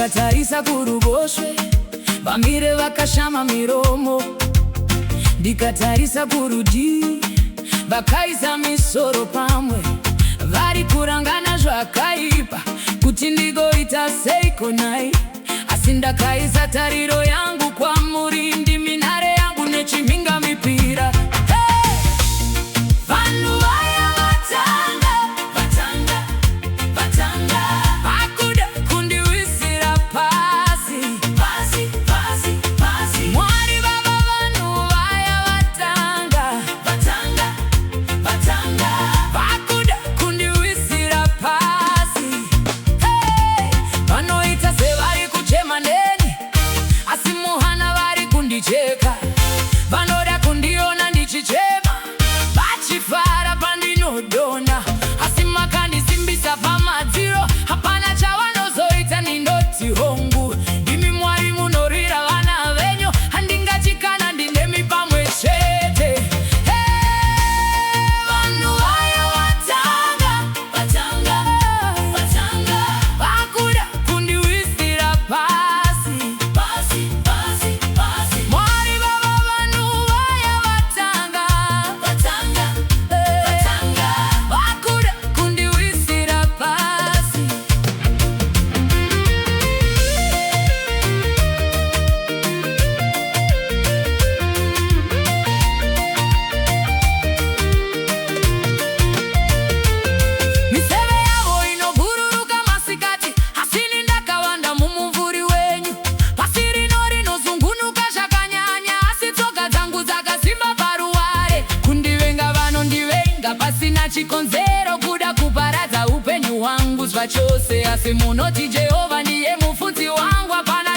ndikatarisa kuruboshwe vamire vakashama miromo, ndikatarisa kurudyi vakaisa misoro pamwe, vari kurangana zvakaipa kuti ndigoita seiko nai. Asi ndakaisa tariro yangu kwamuri, ndimi nhare yangu nechimhinga mipira. Vanhu vaya vatanga, vatanga, vatanga, vakuda kundiwisira pasi, pasi, pasi, pasi. Mwari baba, vanhu vaya vatanga, vatanga, vatanga, vakuda kundiwisira pasi. Vanoita sevari kuchema neni, asi muhana vari kundicheka. Vanoda kundiona ndichichema, vachifara pandinodonha, asi makandisimbisa pamadziro. Hapana chavanozoita, ndinoti hongu, ndimi Mwari munorwira vana venyu. Handingachikana, ndinemi pamwe chete. Vanhu vaya vatanga, vatanga, vatanga, vakuda kundiwisira pasi, pasi, pasi, pasi. Mwari baba, vanhu vaya vatanga, vatanga, vatanga, vakuda kundiwisira pasi. Miseve yavo inobhururuka masikati, asini ndakawanda mumumvuri wenyu. Pasi rino rinozungunuka zvakanyanya, asi tsoka dzangu dzakasimba paruware. Kundivenga vanondivenga pasina chikonzero, kuda kuparadza upenyu hwangu zvachose. Asi munoti Jehovha ndiye mufudzi wangu, hapana